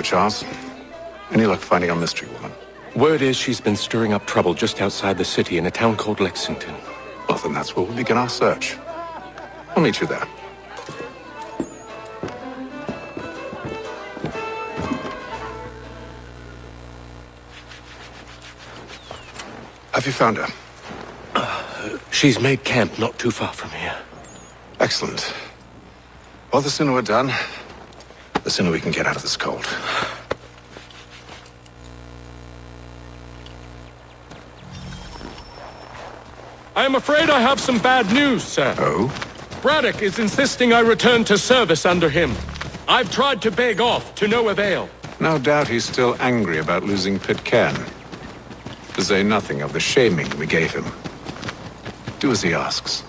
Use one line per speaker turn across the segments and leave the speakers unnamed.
Charles. Any luck finding our mystery woman?
Word is she's been stirring up trouble just outside the city in a town called Lexington.
Well, then that's where we'll begin our search. I'll meet you there. Have you found her?
She's made camp not too far from here.
Excellent. Well, the sooner we're done, the sooner we can get out of this cold.
I am afraid I have some bad news, sir.
Oh?
Braddock is insisting I return to service under him. I've tried to beg off, to no avail.
No doubt he's still angry about losing Pitcairn. To say nothing of the shaming we gave him. Do as he asks.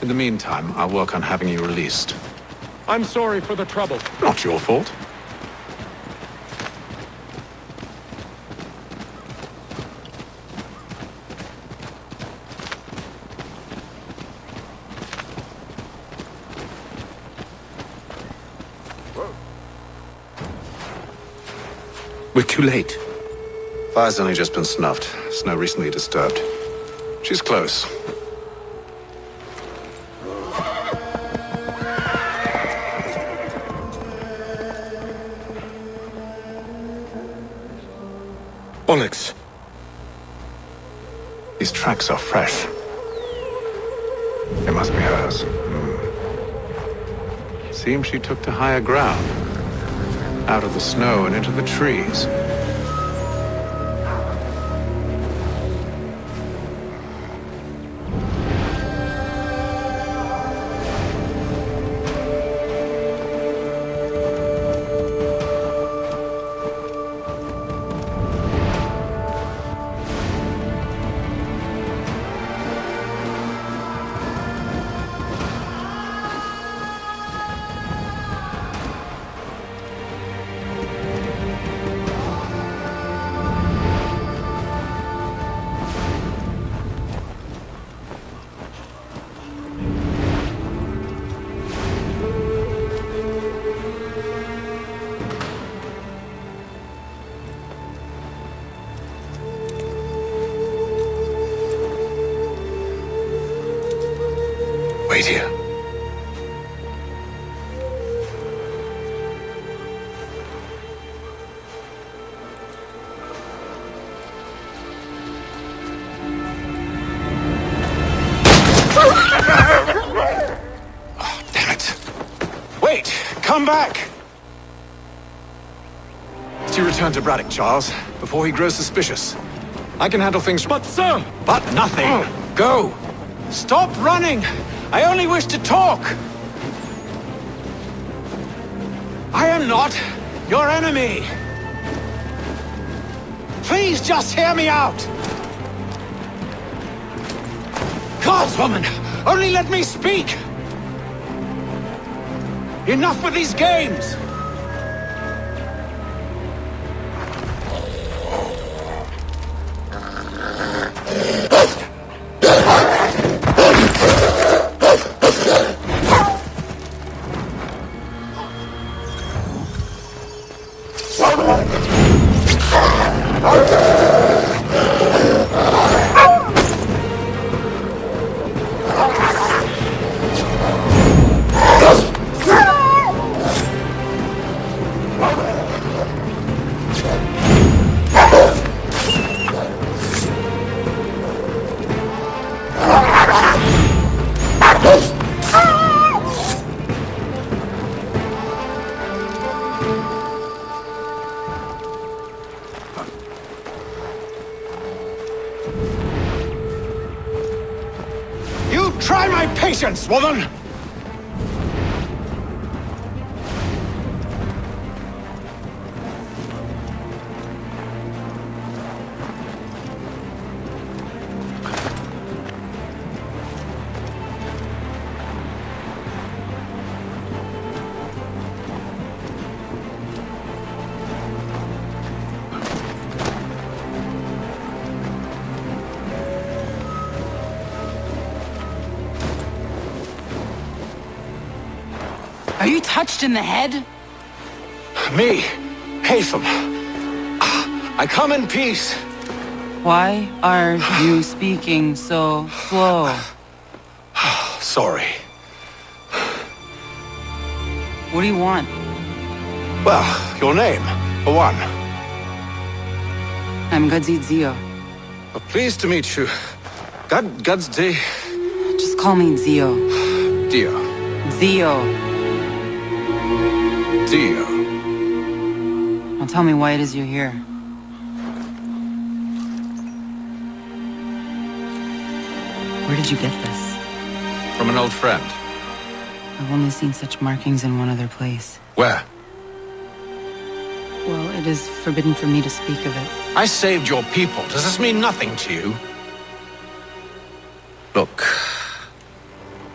In the meantime, I'll work on having you released.
I'm sorry for the trouble.
Not your fault.
We're too late.
Fire's only just been snuffed. Snow recently disturbed. She's close.
Bollocks.
These tracks are fresh. They must be hers. Seems she took to higher ground. Out of the snow and into the trees. Wait here. Oh, damn it. Wait! Come back! You return to Braddock, Charles, before he grows suspicious. I can handle things.
But, sir!
But nothing. Go! Stop running! I only wish to talk! I am not your enemy! Please just hear me out! Guardswoman! Only let me speak! Enough with these games! Try my patience, woman!
Are you touched in the head?
Me? Haytham, I come in peace.
Why are you speaking so slow?
Sorry.
What do you want?
Well, your name, for one.
I'm Gadzid Zio.
Well, pleased to meet you. Gadsdi.
Just call me Zio.
Dio.
Zio.
Dio.
Now tell me why it is you're here. Where did you get this?
From an old friend.
I've only seen such markings in one other place.
Where?
Well, it is forbidden for me to speak of it.
I saved your people. Does this mean nothing to you? Look,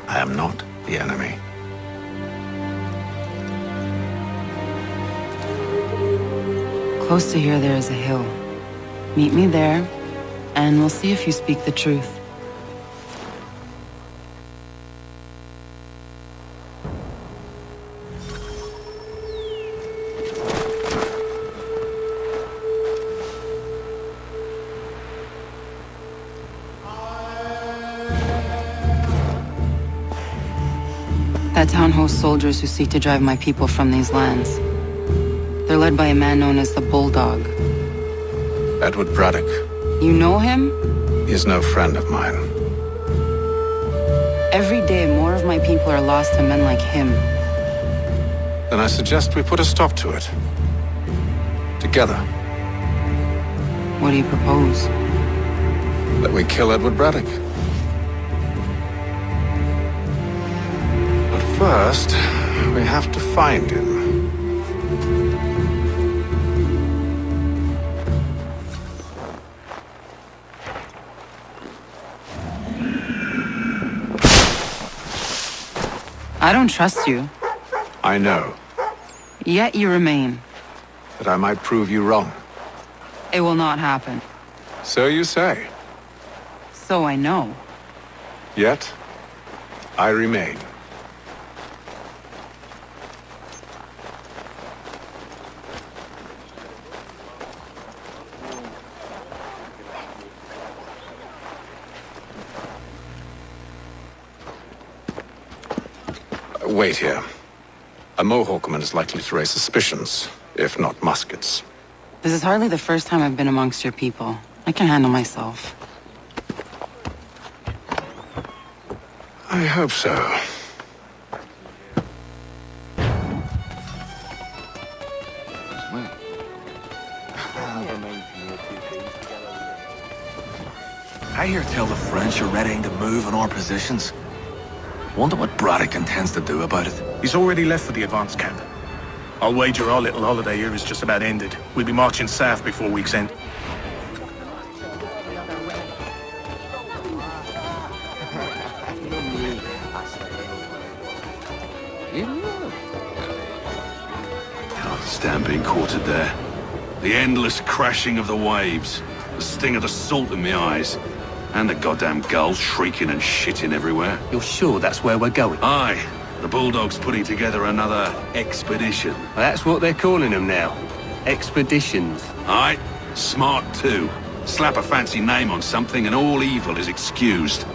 I am not the enemy.
Close to here, there is a hill. Meet me there, and we'll see if you speak the truth. That town hosts soldiers who seek to drive my people from these lands. They're led by a man known as the Bulldog.
Edward Braddock.
You know him?
He is no friend of mine.
Every day, more of my people are lost to men like him.
Then I suggest we put a stop to it. Together.
What do you propose?
That we kill Edward Braddock. But first, we have to find him.
I don't trust you.
I know.
Yet you remain.
That I might prove you wrong.
It will not happen.
So you say.
So I know.
Yet, I remain. Wait here. A Mohawkman is likely to raise suspicions, if not muskets.
This is hardly the first time I've been amongst your people. I can handle myself.
I hope so.
I hear tell the French are readying to move on our positions. Wonder what Braddock intends to do about it.
He's already left for the advance camp. I'll wager our little holiday here is just about ended. We'll be marching south before week's end.
Can't stand being quartered there. The endless crashing of the waves, the sting of the salt in my eyes, and the goddamn gulls shrieking and shitting everywhere.
You're sure that's where we're going?
Aye, the Bulldog's putting together another expedition.
Well, that's what they're calling them now. Expeditions.
Aye, smart too. Slap a fancy name on something and all evil is excused.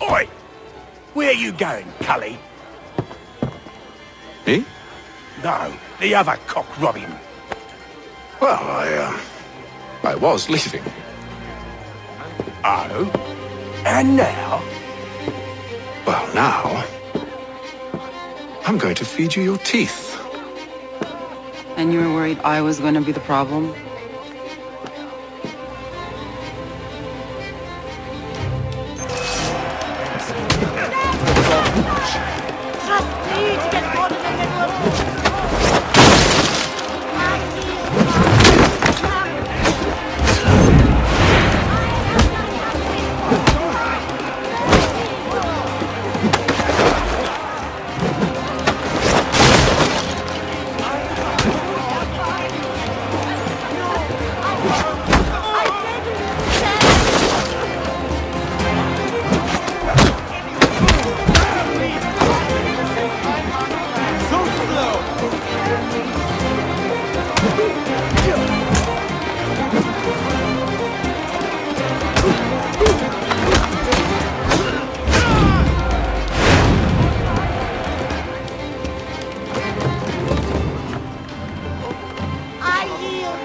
Oi! Where you going, Cully?
Me?
No, the other cock Robin.
Well, I was leaving.
Oh? And now?
Well, now... I'm going to feed you your teeth.
And you were worried I was going to be the problem?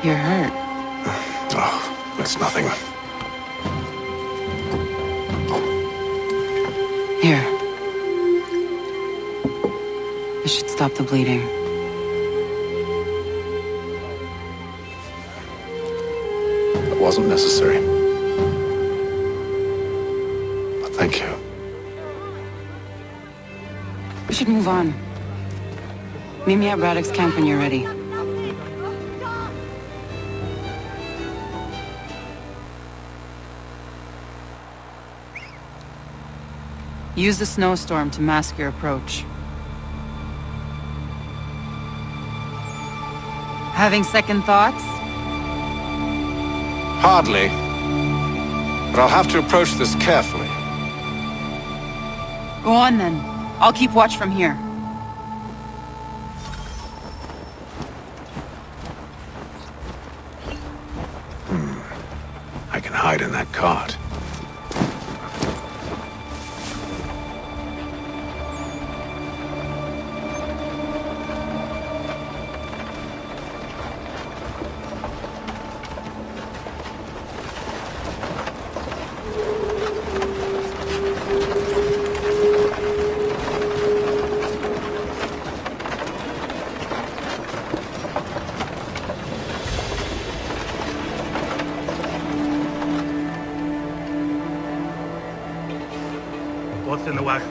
You're hurt.
Oh, that's nothing.
Here. This should stop the bleeding.
It wasn't necessary. But thank you.
We should move on. Meet me at Braddock's camp when you're ready. Use the snowstorm to mask your approach. Having second thoughts?
Hardly. But I'll have to approach this carefully.
Go on then. I'll keep watch from here.
I can hide in that cart.
What's in the wagon?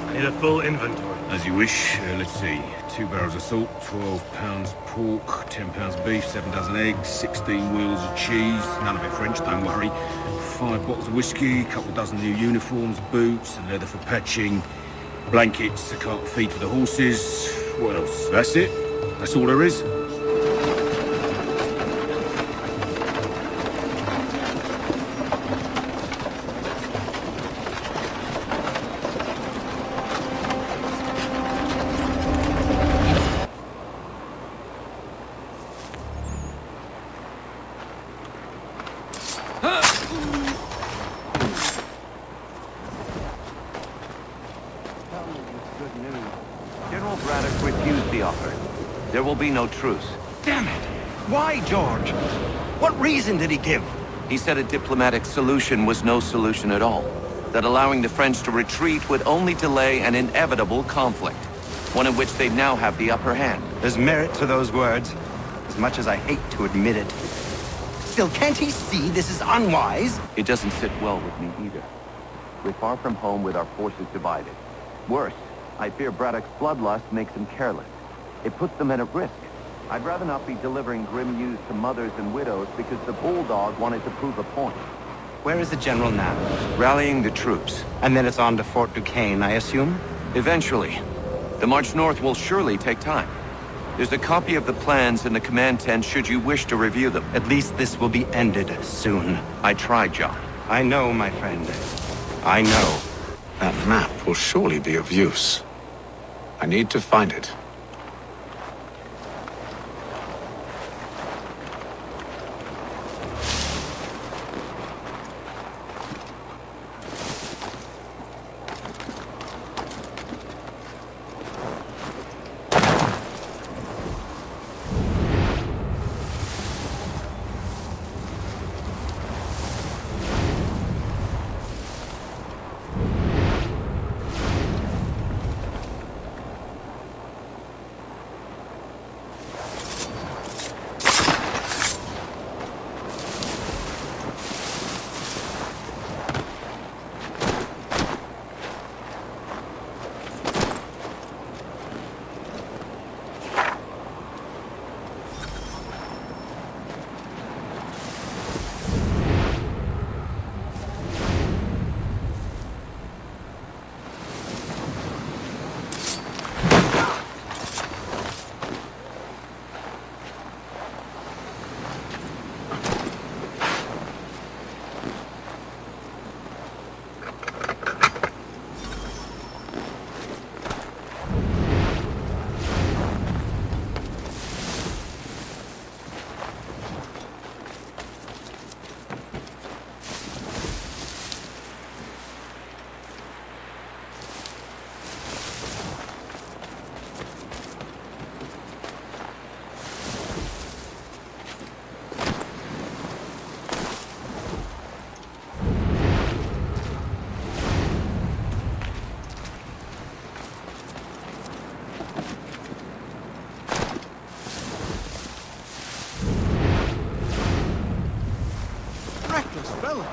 I need a full inventory.
As you wish. Let's see. 2 barrels of salt, 12 pounds pork, 10 pounds beef, 7 dozen eggs, 16 wheels of cheese. None of it French, don't worry. 5 bottles of whiskey, a couple dozen new uniforms, boots, and leather for patching, blankets, a cart feed for the horses. What else? That's it. That's all there is.
Good news. General Braddock refused the offer. There will be no truce.
Damn it! Why, George? What reason did he give?
He said a diplomatic solution was no solution at all. That allowing the French to retreat would only delay an inevitable conflict. One in which they now have the upper hand.
There's merit to those words, as much as I hate to admit it. Still, can't he see this is unwise?
It doesn't sit well with me either. We're far from home with our forces divided. Worse, I fear Braddock's bloodlust makes him careless. It puts the men at risk. I'd rather not be delivering grim news to mothers and widows because the Bulldog wanted to prove a point.
Where is the general now?
Rallying the troops.
And then it's on to Fort Duquesne, I assume?
Eventually. The march north will surely take time. There's a copy of the plans in the command tent should you wish to review them.
At least this will be ended soon.
I tried, John.
I know, my friend. I know.
That map will surely be of use. I need to find it.
Bella!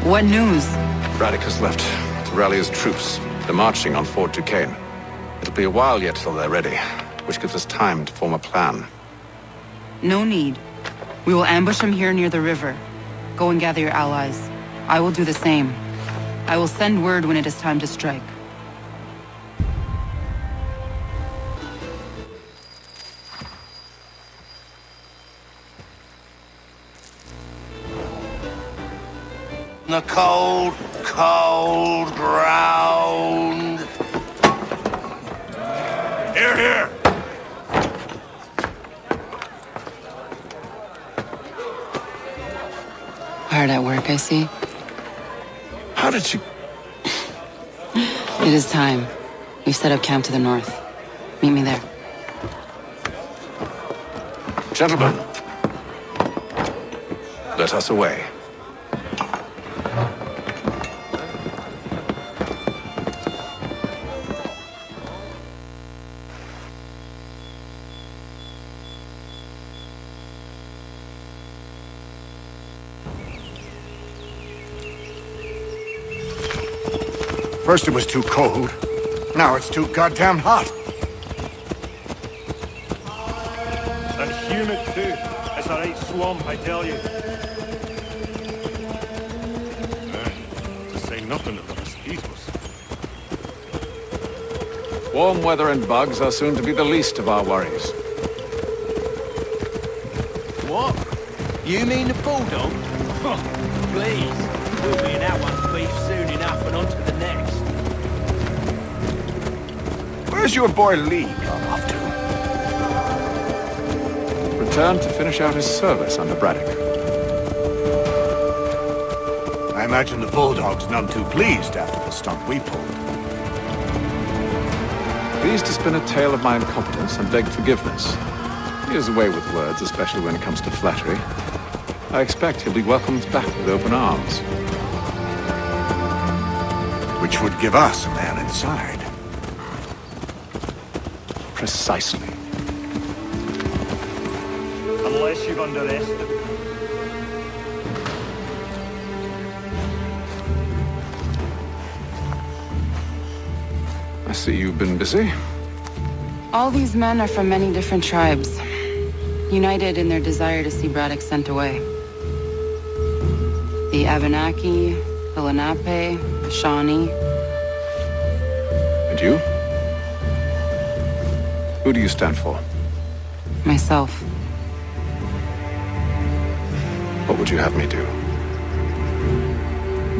What news?
Braddock has left to rally his troops. They're marching on Fort Duquesne. It'll be a while yet till they're ready, which gives us time to form a plan.
No need. We will ambush him here near the river. Go and gather your allies. I will do the same. I will send word when it is time to strike.
The cold, cold ground.
Here, here!
Hard at work, I see.
How did you...
It is time. We've set up camp to the north. Meet me there.
Gentlemen, let us away.
First it was too cold. Now it's too goddamn hot.
And humid too. It's a right swamp, I tell you. To say nothing of the mosquitoes.
Warm weather and bugs are soon to be the least of our worries.
What? You mean the bulldog? Please. We'll be in that one's beef soon enough and on to the next.
Where's your boy Lee gone off to?
Returned to finish out his service under Braddock.
I imagine the Bulldog's none too pleased after the stunt we pulled.
Pleased to spin a tale of my incompetence and beg forgiveness. He is away with words, especially when it comes to flattery. I expect he'll be welcomed back with open arms.
Which would give us a man inside.
Precisely.
Unless you've underestimated.
I see you've been busy.
All these men are from many different tribes, united in their desire to see Braddock sent away. The Abenaki, the Lenape, the Shawnee.
And you? Who do you stand for?
Myself.
What would you have me do?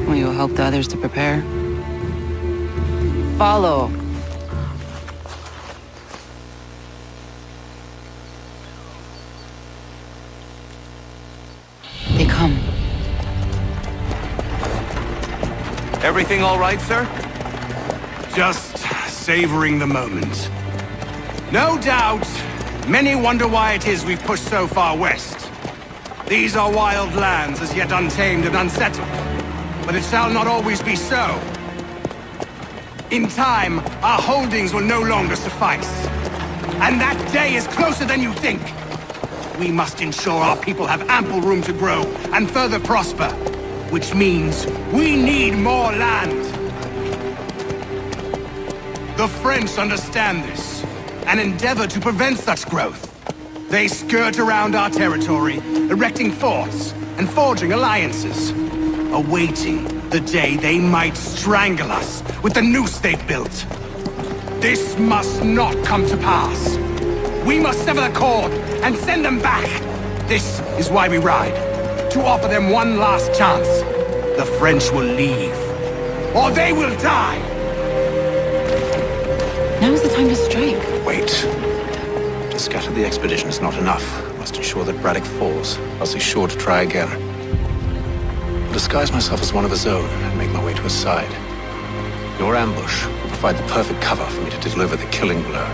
Will you help the others to prepare? Follow.
Everything all right, sir?
Just savoring the moment. No doubt, many wonder why it is we've pushed so far west. These are wild lands, as yet untamed and unsettled. But it shall not always be so. In time, our holdings will no longer suffice. And that day is closer than you think. We must ensure our people have ample room to grow and further prosper. Which means we need more land. The French understand this and endeavor to prevent such growth. They skirt around our territory, erecting forts and forging alliances, awaiting the day they might strangle us with the noose they've built. This must not come to pass. We must sever the cord and send them back. This is why we ride, to offer them one last chance. The French will leave, or they will die.
Now's the time to strike.
Wait. To scatter the expedition is not enough. Must ensure that Braddock falls, else he's sure to try again. I'll disguise myself as one of his own and make my way to his side. Your ambush will provide the perfect cover for me to deliver the killing blow.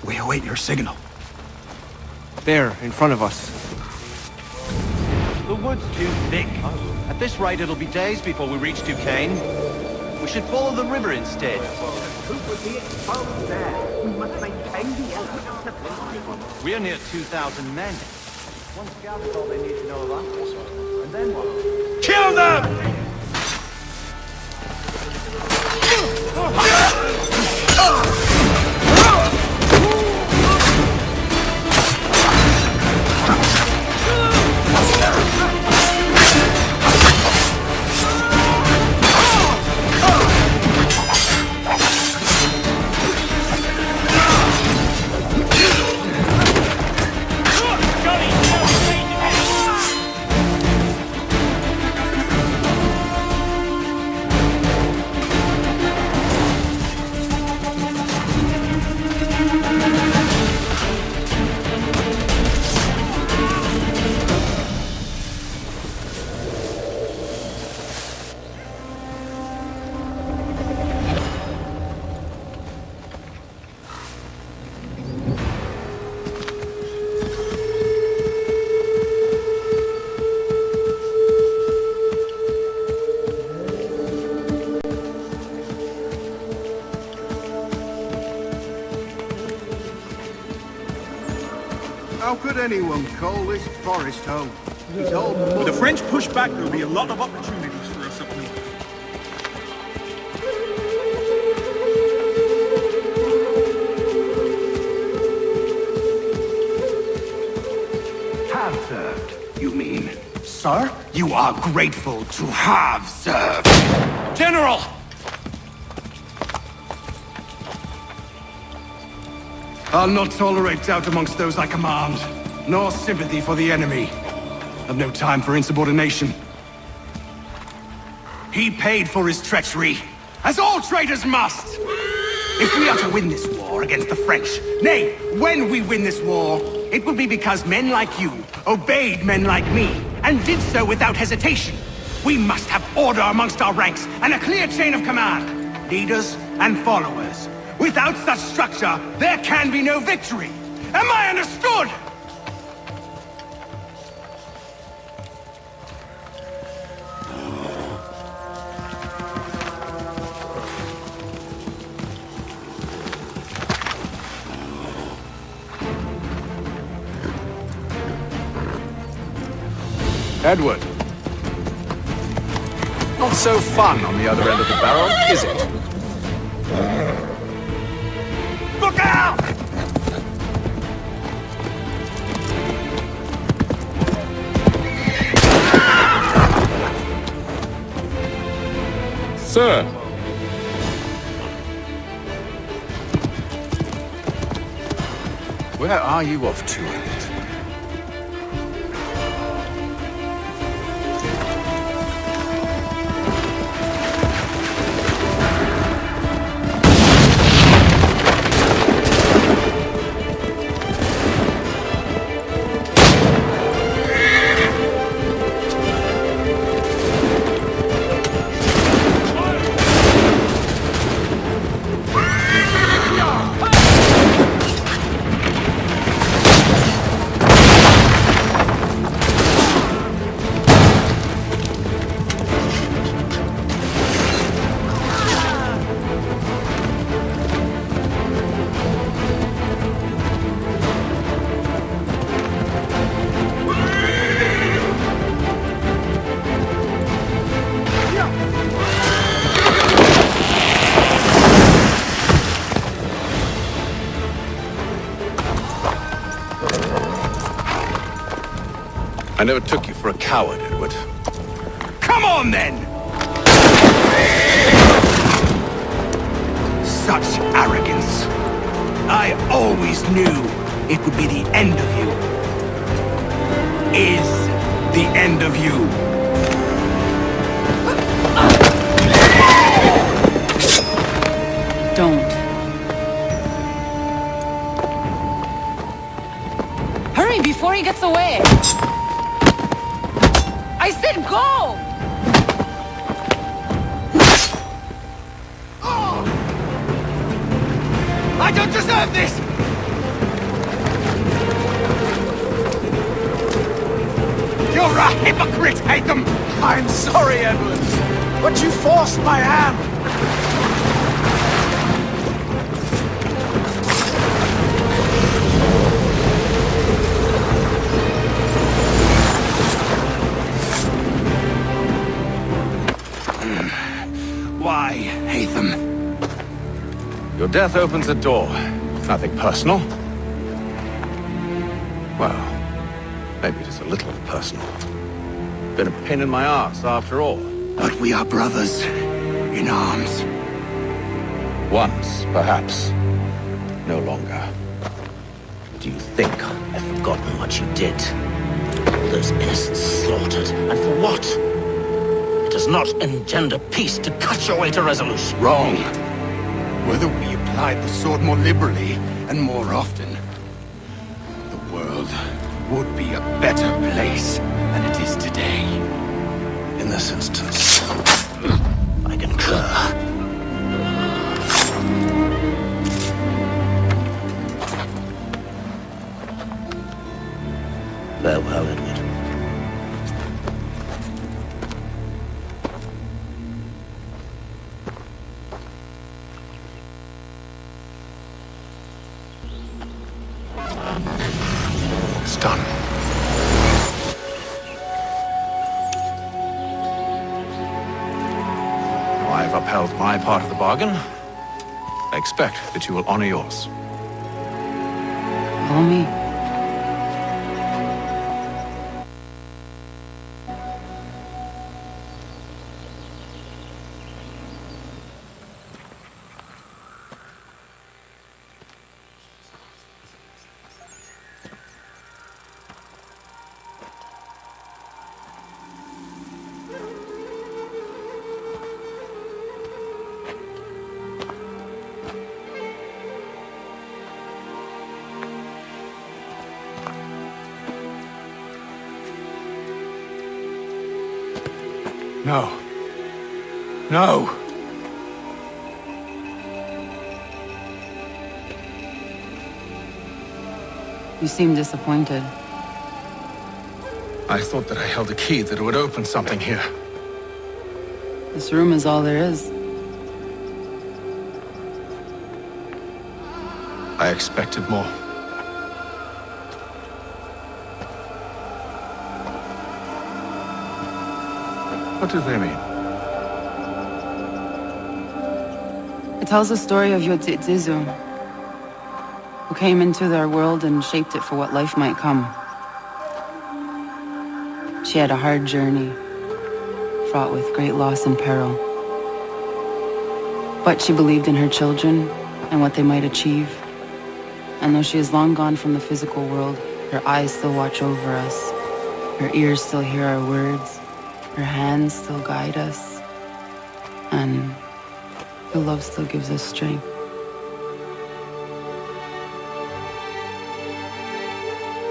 We await your signal.
There, in front of us.
The wood's too thick. At this rate, it'll be days before we reach Duquesne. We should follow the river instead. We're near 2,000 men. One scout is all they need to know of us. And then what?
Kill them!
How could anyone call this forest home? It's all mud.
With the French push back, there'll be a lot of opportunities for us up north.
Have served, you mean? Sir, you are grateful to have served. General! I'll not tolerate doubt amongst those I command, nor sympathy for the enemy. I've no time for insubordination. He paid for his treachery, as all traitors must. If we are to win this war against the French, nay, when we win this war, it will be because men like you obeyed men like me, and did so without hesitation. We must have order amongst our ranks, and a clear chain of command, leaders and followers. Without such structure, there can be no victory. Am I understood?
Edward. Not so fun on the other end of the barrel, is it?
Look out!
Sir!
Where are you off to? I never took you for a coward, Edward.
Come on, then! Such arrogance. I always knew it would be the end of you. Is the end of you.
Don't. Hurry before he gets away! I said go!
I don't deserve this! You're a hypocrite, Haytham!
I'm sorry, Edward, but you forced my hand.
Why, Haytham?
Your death opens a door. Nothing personal. Well, maybe it is a little personal. Been a pain in my ass, after all.
But we are brothers in arms.
Once, perhaps. No longer.
Do you think I've forgotten what you did? Those innocents slaughtered, and for what? It does not engender peace to cut your way to resolution.
Wrong. Whether we applied the sword more liberally and more often, the world would be a better place than it is today.
In this instance,
I concur. Farewell, Edward.
it's done. Now I've upheld my part of the bargain. I expect that you will honor yours.
Follow me.
No. No!
You seem disappointed.
I thought that I held a key that would open something here.
This room is all there is.
I expected more. What do they mean?
It tells the story of Yodzizu, who came into their world and shaped it for what life might come. She had a hard journey, fraught with great loss and peril. But she believed in her children and what they might achieve. And though she is long gone from the physical world, her eyes still watch over us. Her ears still hear our words. Her hands still guide us. And her love still gives us strength.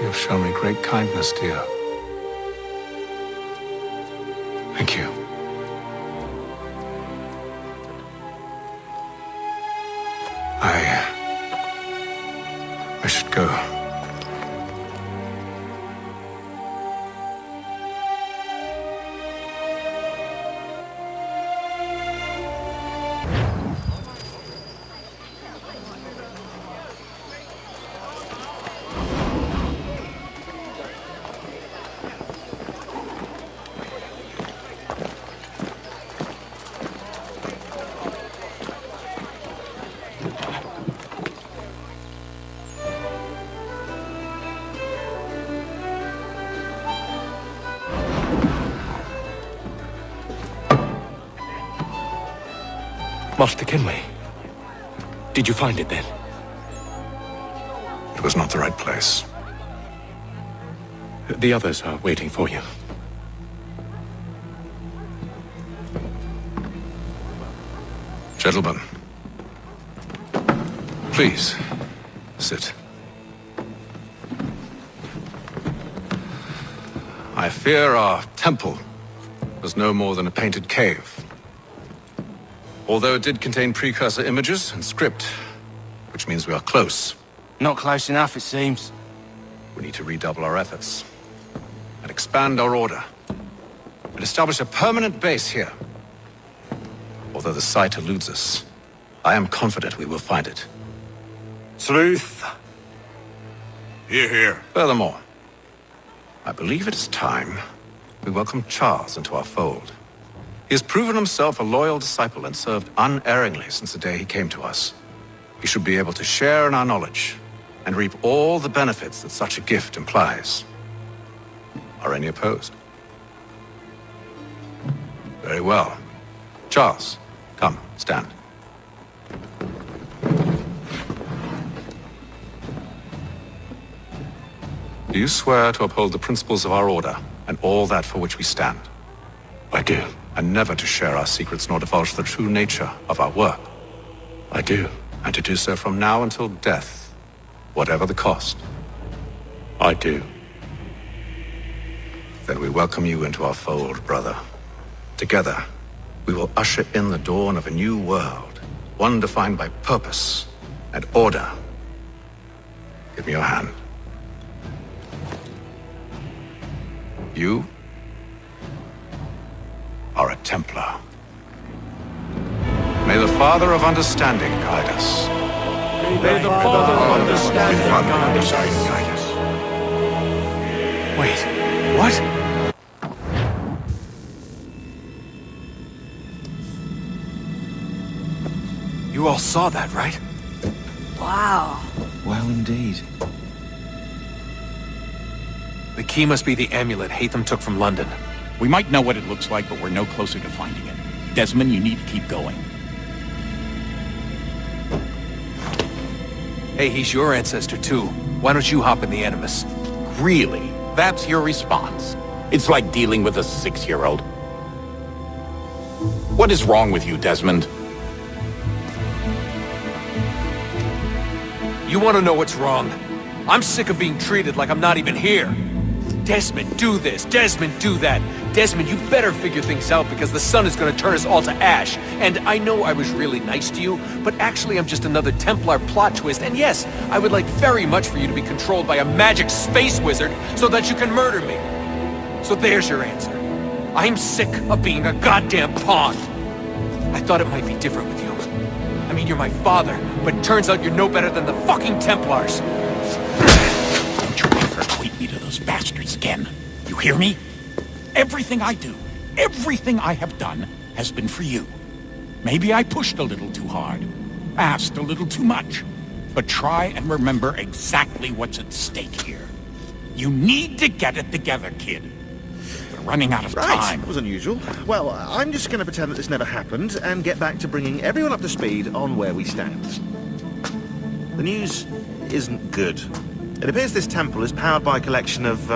You've shown me great kindness, dear. Thank you. I should go.
Master Kenway. Did you find it then?
It was not the right place.
The others are waiting for you.
Gentlemen, please, sit. I fear our temple was no more than a painted cave. Although it did contain precursor images and script, which means we are close.
Not close enough, it seems.
We need to redouble our efforts and expand our order and establish a permanent base here. Although the site eludes us, I am confident we will find it.
Truth.
Hear, hear.
Furthermore, I believe it is time we welcome Charles into our fold. He has proven himself a loyal disciple and served unerringly since the day he came to us. He should be able to share in our knowledge and reap all the benefits that such a gift implies. Are any opposed? Very well. Charles, come, stand. Do you swear to uphold the principles of our order and all that for which we stand?
I do.
And never to share our secrets nor divulge the true nature of our work?
I do.
And to do so from now until death, whatever the cost?
I do.
Then we welcome you into our fold, brother. Together, we will usher in the dawn of a new world, one defined by purpose and order. Give me your hand. You are a Templar. May the Father of Understanding guide us.
May the Father of Understanding guide us.
Wait, what? You all saw that, right?
Wow.
Well, indeed. The key must be the amulet Hatham took from London.
We might know what it looks like, but we're no closer to finding it. Desmond, you need to keep going.
Hey, he's your ancestor too. Why don't you hop in the Animus?
Really? That's your response? It's like dealing with a 6-year-old. What is wrong with you, Desmond?
You want to know what's wrong? I'm sick of being treated like I'm not even here. Desmond, do this. Desmond, do that. Desmond, you better figure things out because the sun is going to turn us all to ash. And I know I was really nice to you, but actually I'm just another Templar plot twist. And yes, I would like very much for you to be controlled by a magic space wizard so that you can murder me. So there's your answer. I'm sick of being a goddamn pawn. I thought it might be different with you. I mean, you're my father, but it turns out you're no better than the fucking Templars.
Don't you ever equate me to those bastards again. You hear me? Everything I do, everything I have done, has been for you. Maybe I pushed a little too hard, asked a little too much. But try and remember exactly what's at stake here. You need to get it together, kid. We're running out of time.
That was unusual. Well, I'm just going to pretend that this never happened and get back to bringing everyone up to speed on where we stand. The news isn't good. It appears this temple is powered by a collection of,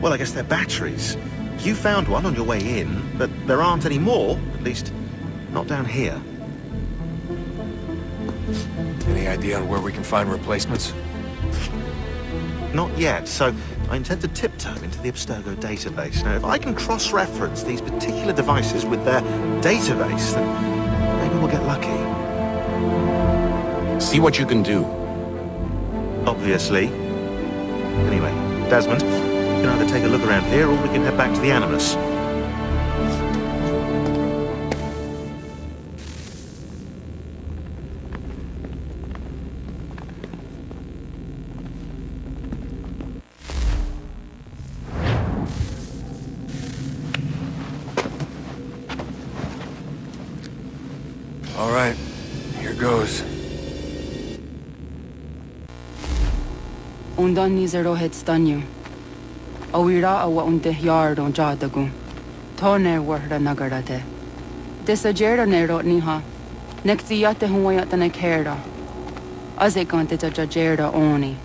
well, I guess they're batteries. You found one on your way in, but there aren't any more, at least not down here.
Any idea on where we can find replacements?
Not yet, so I intend to tiptoe into the Abstergo database. Now, if I can cross-reference these particular devices with their database, then maybe we'll get lucky.
See what you can do.
Obviously. Anyway, Desmond, you can either take a look around here or we can head back to the Animus.
All right, here goes.
Undan nizero het stanyu. Awira awa unte yard on jadagu. Toner warda nagarate. Desajerda nero niha. Nekzi yate huwayat na kerda. Azekante ta jajerda oni.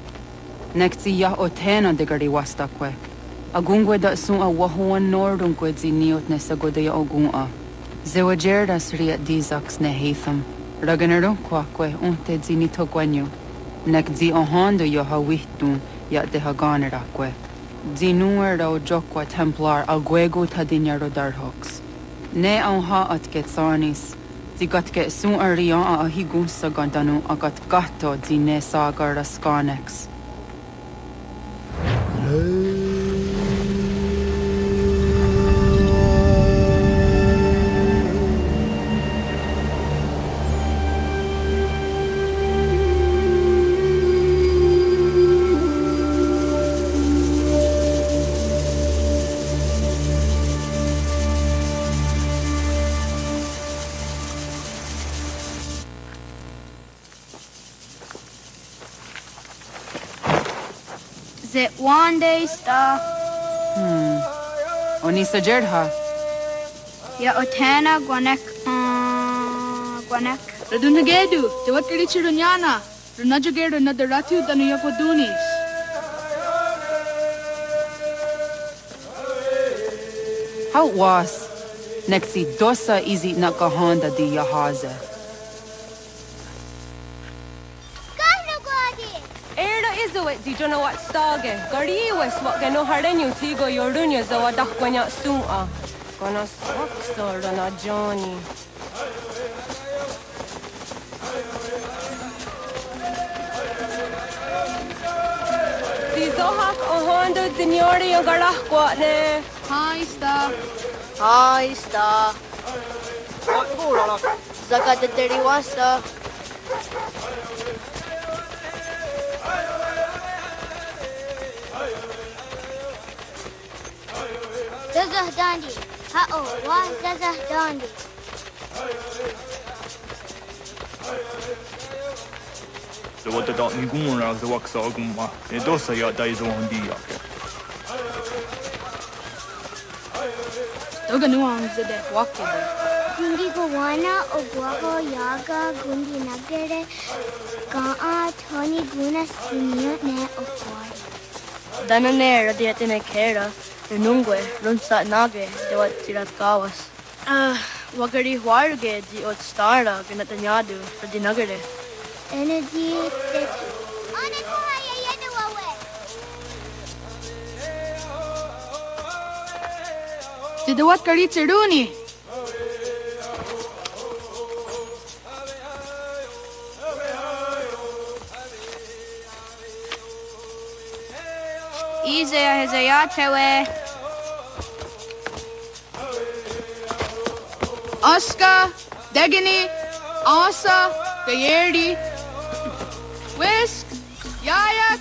Nekzi ya otena de gari wastakwe. Agungwe da sun a wahuan nordungwe zi niot ne sagodaya ogun'a. Zewajerda sriat dizaks ne heitham. Raganero kwakwe unte zi nito gwenyo. Nekzi ohando yo ha wihtun ya de haganerakwe. Zi nuer da o jokwa templar agwego tadinyaro darhoks. Ne an ha at getsanis. Zi gat get sun a rian a higun sa gandanu agat gato zi ne sagar a skanex.
Is it one day stuff?
Onisa Jerdha.
Ya Otana Gwanek Gwanek.
Radunagedu, the what Richirunyana, Runajagedu Nadaratu than Yapodunis.
How was Nexi dosa izi nakahanda di yahaze?
Izuit di jono wat stage. Gari was what gano hardenyu tigo yordunya zawa dakwanya suma. Gonna suck na Johnny. Dizohak ohondo dinyori yogarah kwatne.
Hi, Star.
Hi, Star. Zakat the 31 Star.
Zazah Dandi. Ha'o, wa Zazah Dandi.
The what the dot ngura the wax agumma. E dosa ya daizo hondia.
Toga nuangs the walking.
Gundi Gowana, Oguago, Yaga, Gundi Nagere, Ga'a, Tony Guna, Senior Ne, Okwai.
Dananera, the Atenekera. Nungwe, Runsat Nage, de what Tirat Kawas. Wagari Warge, the old Starla, Ganatanyadu, for the Nagare.
Energy.
Did the what Karitzeruni?
Easy as a yatewe.
Oscar, Degani, Asa, Gayerdi, Whisk, Yayak,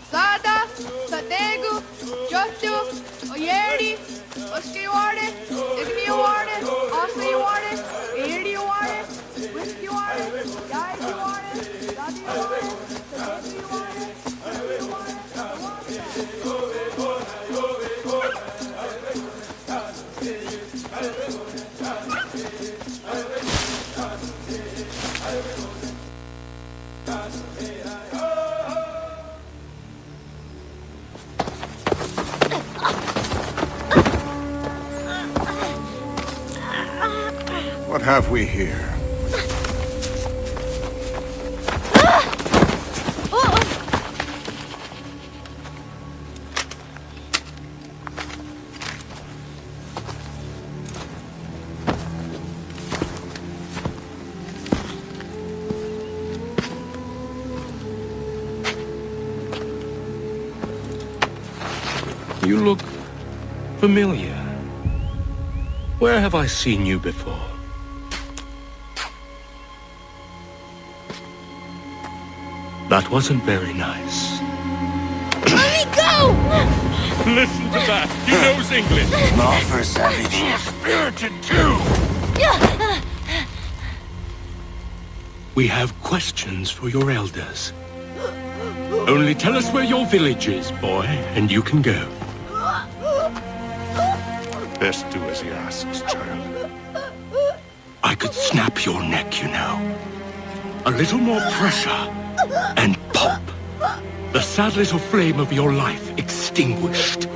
Zada, Sadegu, Jotu, Oyerdi, Oscar you want it, Degani you want it, Asa you want it, Gayerdi you want it, Whisk you want it, Yayak you want it, Zada you want it, Sadegu you want it, you want it.
What have we here?
You look familiar. Where have I seen you before? That wasn't very nice.
Let me go!
Listen to that. He knows English.
Small for a savage.
Spirited too. We have questions for your elders. Only tell us where your village is, boy, and you can go.
Best do as he asks, child.
I I could snap your neck, you know. A little more pressure, and pop. The sad little flame of your life extinguished.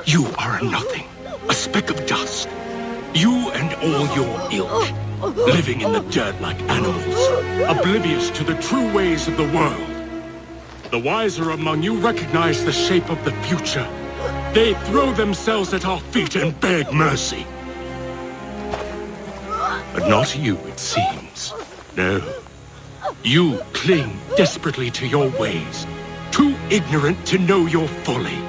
You are a nothing, a speck of dust. You and all your ilk, living in the dirt like animals, oblivious to the true ways of the world. The wiser among you recognize the shape of the future. They throw themselves at our feet and beg mercy. But not you, it seems. No. You cling desperately to your ways, too ignorant to know your folly.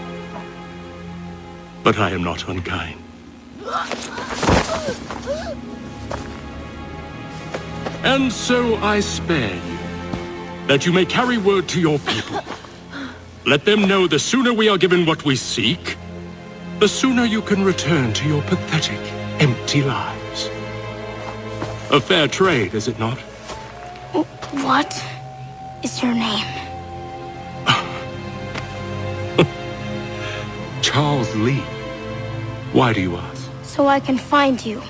But I am not unkind. And so I spare you, that you may carry word to your people. Let them know the sooner we are given what we seek, the sooner you can return to your pathetic, empty lives. A fair trade, is it not?
What is your name?
Charles Lee. Why do you ask?
So I can find you.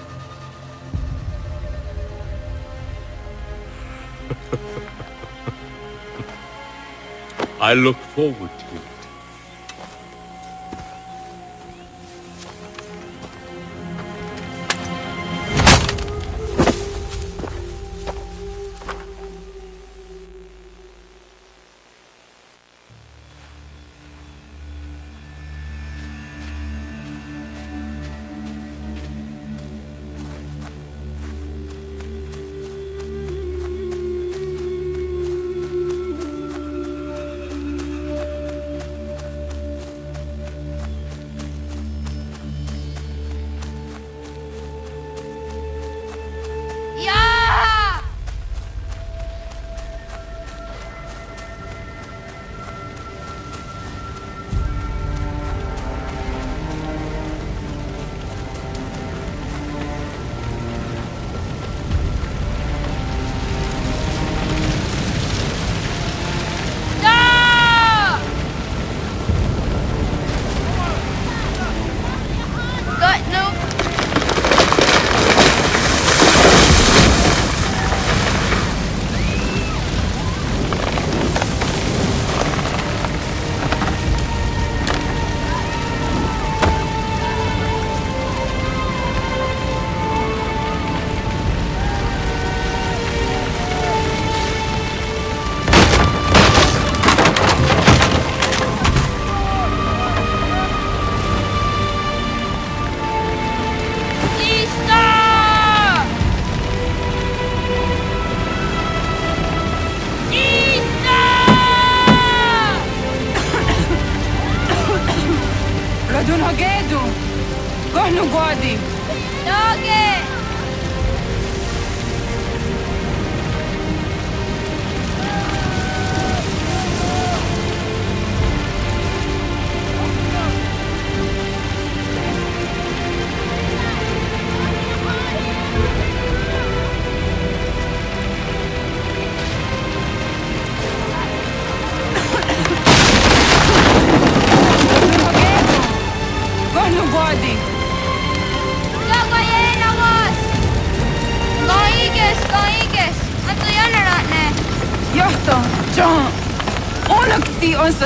I look forward to it.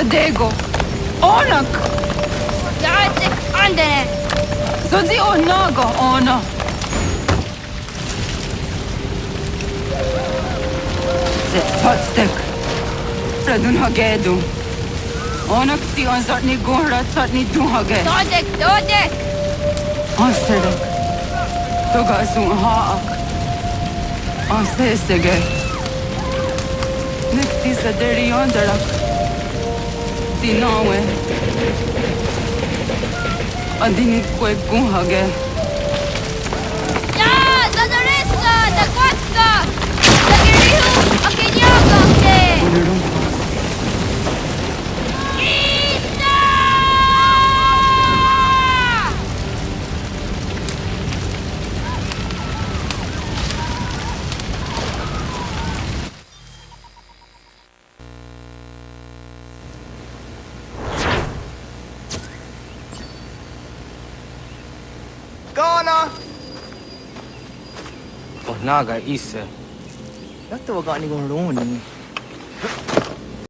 Dego, onak!
Dajte, andene!
Zodzi onago, ono! Zetsvatstek, Radun hagedu. Onak ti on zatni gunra, zatni duhage.
Dodek!
Ansedek, togazun haak. Ansesege. Nekti zaderi ondarak. Dinawe. Adini kwe gunhage.
Ya, Zadoressa, da Kwatka! Da Girihu, Akinyaga, te!
Oh, naga isa. Dato wag ni kong roni.